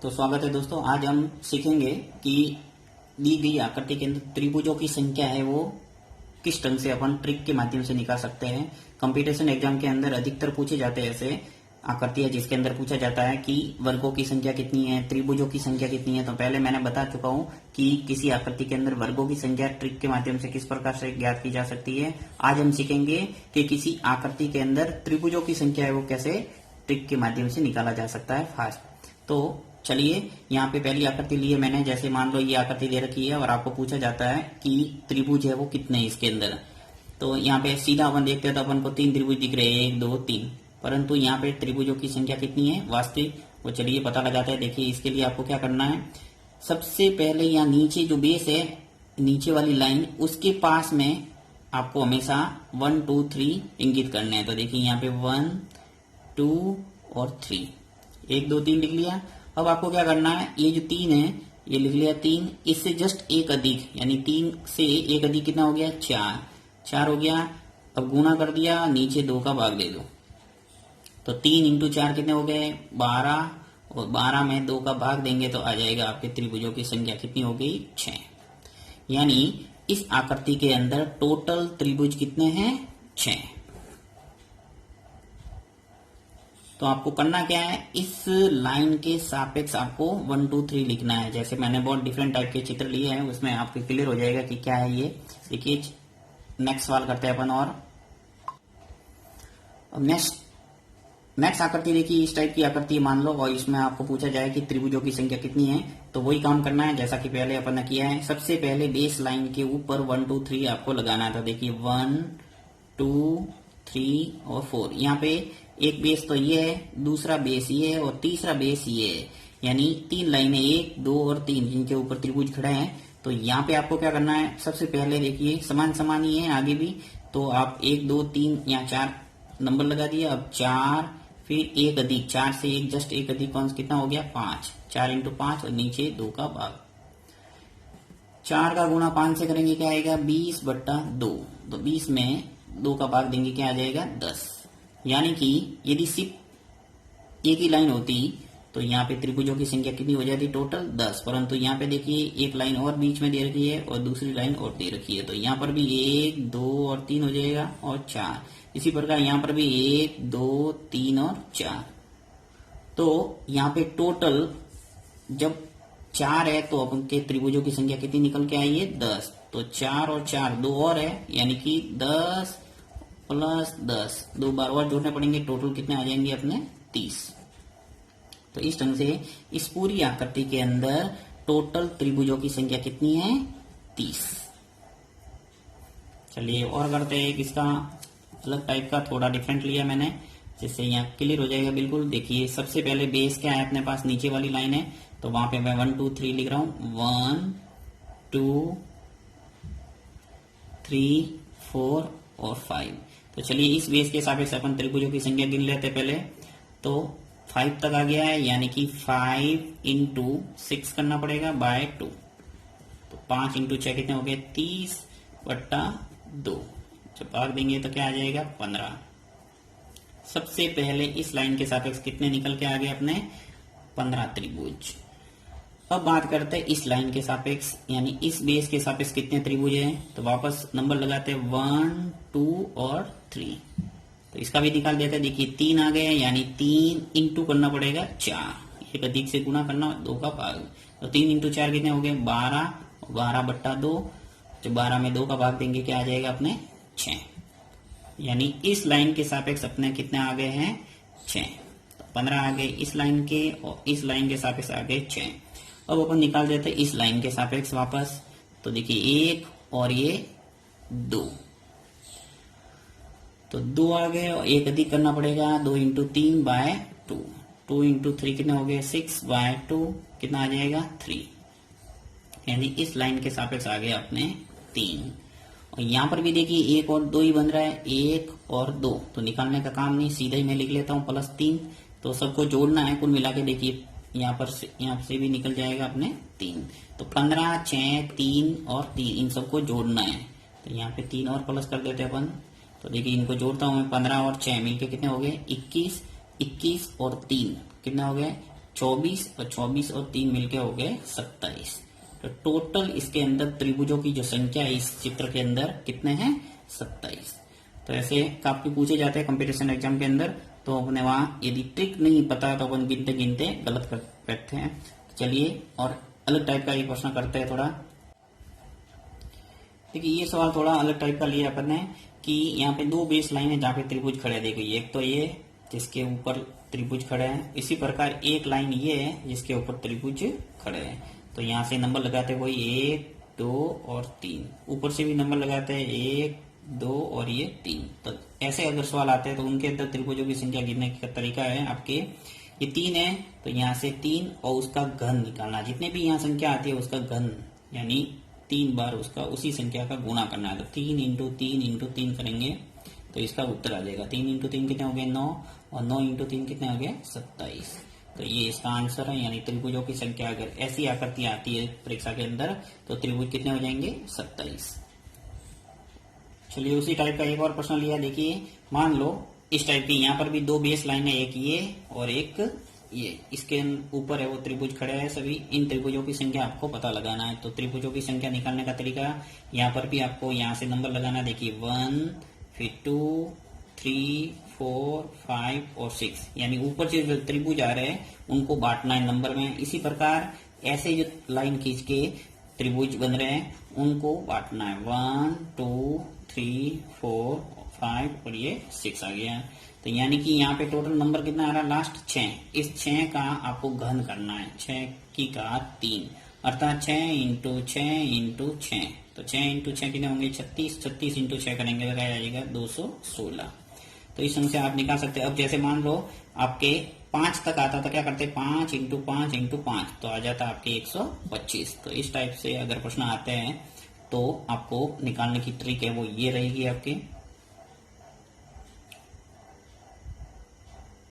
तो स्वागत है दोस्तों। आज हम सीखेंगे कि दी गई आकृति के अंदर त्रिभुजों की संख्या है वो किस ढंग से अपन ट्रिक के माध्यम से निकाल सकते हैं। कंपटीशन एग्जाम के अंदर अधिकतर पूछे जाते हैं ऐसे आकृतियां जिसके अंदर पूछा जाता है कि वर्गों की संख्या कितनी है, त्रिभुजों की संख्या कितनी है। तो पहले मैंने बता चुका हूं कि किसी आकृति के अंदर वर्गों की संख्या ट्रिक के माध्यम से किस प्रकार से ज्ञात की जा सकती है। आज हम सीखेंगे कि किसी आकृति के अंदर त्रिभुजों की संख्या है वो कैसे ट्रिक के माध्यम से निकाला जा सकता है फास्ट। तो चलिए, यहाँ पे पहली आकृति ली है मैंने। जैसे मान लो ये आकृति दे रखी है और आपको पूछा जाता है कि त्रिभुज है वो कितने हैं इसके अंदर। तो यहाँ पे सीधा अपन देखते हैं तो अपन को 3 त्रिभुज दिख रहे हैं, 1 2 3, परंतु यहाँ पे त्रिभुजों की संख्या कितनी है वास्तविक, वो चलिए पता लगाते हैं। देखिए इसके लिए आपको क्या करना है, सबसे पहले यहाँ नीचे जो बेस है, नीचे वाली लाइन, उसके पास में आपको हमेशा 1 2 3 इंगित करने हैं। तो देखिए यहाँ पे 1 2 और 3, 1 2 3 लिख लिया। अब आपको क्या करना है, ये जो 3 है ये लिख लिया 3, इससे जस्ट एक अधिक, यानी 3 से एक अधिक कितना हो गया, 4 हो गया। अब गुणा कर दिया, नीचे 2 का भाग दे दो। तो 3 इंटू 4 कितने हो गए, 12, और 12 में 2 का भाग देंगे तो आ जाएगा आपके त्रिभुजों की संख्या कितनी हो गई, 6। यानी इस आकृति के अंदर टोटल त्रिभुज कितने हैं, 6। तो आपको करना क्या है, इस लाइन के सापेक्ष आपको 1 2 3 लिखना है। जैसे मैंने बहुत डिफरेंट टाइप के चित्र लिए हैं, उसमें आपको क्लियर हो जाएगा कि क्या है ये। देखिए नेक्स्ट सवाल करते हैं अपन। और नेक्स्ट आकृति देखिए, इस टाइप की आकृति मान लो और इसमें आपको पूछा जाए कि त्रिभुजों की संख्या कितनी है। तो वही काम करना है जैसा कि पहले अपन ने किया है। सबसे पहले बेस लाइन के ऊपर 1 2 3 आपको लगाना था। देखिए 1 2 3 और 4, यहाँ पे एक बेस तो ये है, दूसरा बेस ये है और तीसरा बेस ये है। यानी 3 लाइनें 1 2 और 3 जिनके ऊपर त्रिभुज खड़े हैं। तो यहाँ पे आपको क्या करना है, सबसे पहले देखिए समान ही है आगे भी। तो आप 1 2 3 यहाँ 4 नंबर लगा दिया। अब 4, फिर एक अधिक, 4 से एक जस्ट एक अधिक कौन कितना हो गया, 5, 4 इंटू 5 और नीचे 2 का भाग। 4 का गुणा 5 से करेंगे क्या आएगा, 20/2। तो 20 में 2 का भाग देंगे क्या आ जाएगा, 10। यानी कि यदि सिर्फ एक ही लाइन होती तो यहाँ पे त्रिभुजों की संख्या कितनी हो जाती, टोटल 10। परंतु यहाँ पे देखिए एक लाइन और बीच में दे रखी है और दूसरी लाइन और दे रखी है। तो यहाँ पर भी 1 2 और 3 हो जाएगा और 4। इसी प्रकार यहाँ पर भी 1 2 3 और 4। तो यहाँ पे टोटल जब 4 है तो अपन के त्रिभुजों की संख्या कितनी निकल के आई है, 10। तो 4 और 4 2 और है, यानी कि 10 प्लस 10, 2 बार और जोड़ने पड़ेंगे, टोटल कितने आ जाएंगे अपने, 30। तो इस ढंग से इस पूरी आकृति के अंदर टोटल त्रिभुजों की संख्या कितनी है, 30। चलिए और करते हैं, इसका अलग टाइप का थोड़ा डिफरेंट लिया मैंने, जिससे यहाँ क्लियर हो जाएगा बिल्कुल। देखिए सबसे पहले बेस क्या है अपने पास, नीचे वाली लाइन है। तो वहां पे मैं 1 2 3 लिख रहा हूं, 1 2 3 4 और 5। तो चलिए इस बेस के हिसाब से अपन त्रिभुजों की संख्या गिन लेते हैं पहले। तो 5 तक आ गया है, यानी कि 5 इंटू 6 करना पड़ेगा बाय 2। तो 5 इंटू 6 कितने हो गए, 30/2। जब भाग देंगे तो क्या आ जाएगा, 15। सबसे पहले इस लाइन के सापेक्ष कितने निकल के आ गए अपने, 15 त्रिभुज। अब बात करते हैं इस लाइन के सापेक्ष, यानी इस बेस के सापेक्ष कितने त्रिभुज हैं। तो वापस नंबर लगाते हैं 1 2 और 3। तो इसका भी निकाल देते हैं। देखिए 3 आ गए, यानी 3 इंटू करना पड़ेगा 4, एक अधिक से गुणा करना, 2 का भाग। तो 3 इंटू 4 कितने हो गए, 12, 12/2। जब 12 में 2 का भाग देंगे क्या आ जाएगा अपने, 6। यानी इस लाइन के सापेक्ष अपने कितने आ गए हैं, 6। तो 15 आ गए इस लाइन के और इस लाइन के सापेक्ष आ गए 6। अब अपन निकाल देते हैं इस लाइन के सापेक्ष वापस। तो देखिए 1 और ये 2, तो 2 आ गए और एक अधिक करना पड़ेगा, 2 इंटू 3/2। 2 इंटू 3 कितने हो गए, 6/2, कितना आ जाएगा, 3। यानी इस लाइन के सापेक्ष आ गया अपने 3। और यहाँ पर भी देखिए 1 और 2 ही बन रहा है, 1 और 2। तो निकालने का काम नहीं, सीधा ही मैं लिख लेता हूँ +3। तो सबको जोड़ना है, कुल मिला के देखिए यहाँ से भी निकल जाएगा अपने 3। तो 15 6 3 और 3, इन सबको जोड़ना है। तो यहाँ पे 3 और प्लस कर देते हैं अपन। तो देखिए इनको जोड़ता हूँ मैं, 15 और 6 मिलके कितने हो गए, 21, 21 और 3 कितने हो गए, 24 और 24 और 3 मिलके हो गए 27। तो टोटल इसके अंदर त्रिभुजों की जो संख्या है इस चित्र के अंदर कितने हैं? 27। तो ऐसे काफी पूछे जाते हैं कंपटीशन एग्जाम के अंदर, तो अपने वहां यदि ट्रिक नहीं पता तो अपन गिनते गिनते गलत कर बैठते हैं। चलिए और अलग टाइप का ये प्रश्न करते हैं थोड़ा। देखिए ये सवाल थोड़ा अलग टाइप का लिया अपन ने कि यहाँ पे दो बेस लाइन है जहाँ पे त्रिभुज खड़े, देखो एक तो ये जिसके ऊपर त्रिभुज खड़े हैं, इसी प्रकार एक लाइन ये है जिसके ऊपर त्रिभुज खड़े हैं। तो यहाँ से नंबर लगाते हैं कोई 1 2 और 3, ऊपर से भी नंबर लगाते हैं 1 2 और ये 3। तो ऐसे अगर सवाल आते हैं तो उनके अंदर त्रिभुजों की संख्या गिनने का तरीका है आपके, ये 3 है तो यहाँ से 3 और उसका घन निकालना, जितने भी यहाँ संख्या आती है उसका घन यानी 3 बार उसका उसी संख्या का गुणा करना है। तो 3 इंटू 3 इंटू 3 करेंगे तो इसका उत्तर आ जाएगा। 3 इंटू 3 कितने हो गए 9 और 9 इंटू 3 कितने हो गए 27। तो ये इसका आंसर है, यानी त्रिभुजों की संख्या अगर ऐसी आकृति आती है परीक्षा के अंदर तो त्रिभुज कितने हो जाएंगे 27। चलिए उसी टाइप का एक और प्रश्न लिया, देखिए मान लो इस टाइप की यहाँ पर भी दो बेस लाइन है, एक ये और एक ये, इसके ऊपर है वो त्रिभुज खड़े हैं सभी। इन त्रिभुजों की संख्या आपको पता लगाना है। तो त्रिभुजों की संख्या निकालने का तरीका यहाँ पर भी आपको यहाँ से नंबर लगाना है। देखिए 1 फिर 2 3 4 5 और 6, यानी ऊपर से जो त्रिभुज आ रहे हैं उनको बांटना है नंबर में। इसी प्रकार ऐसे जो लाइन खींच के त्रिभुज बन रहे हैं उनको बांटना है 1 2 3 4 5 और ये 6 आ गया। तो यानी कि यहाँ पे टोटल नंबर कितना आ रहा है लास्ट 6। इस 6 का आपको घन करना है, 6 की घात 3 अर्थात 6 इंटू 6 इंटू 6। तो 6 इंटू 6 कितने होंगे 36, 36 इंटू 6 करेंगे तो क्या आ जाएगा 216। तो इस संख्या आप निकाल सकते हैं। अब जैसे मान लो आपके 5 तक आता तो क्या करते 5 इंटू 5 इंटू 5 तो आ जाता आपके 125। तो इस टाइप से अगर प्रश्न आते हैं तो आपको निकालने की ट्रिक है वो ये रहेगी आपके।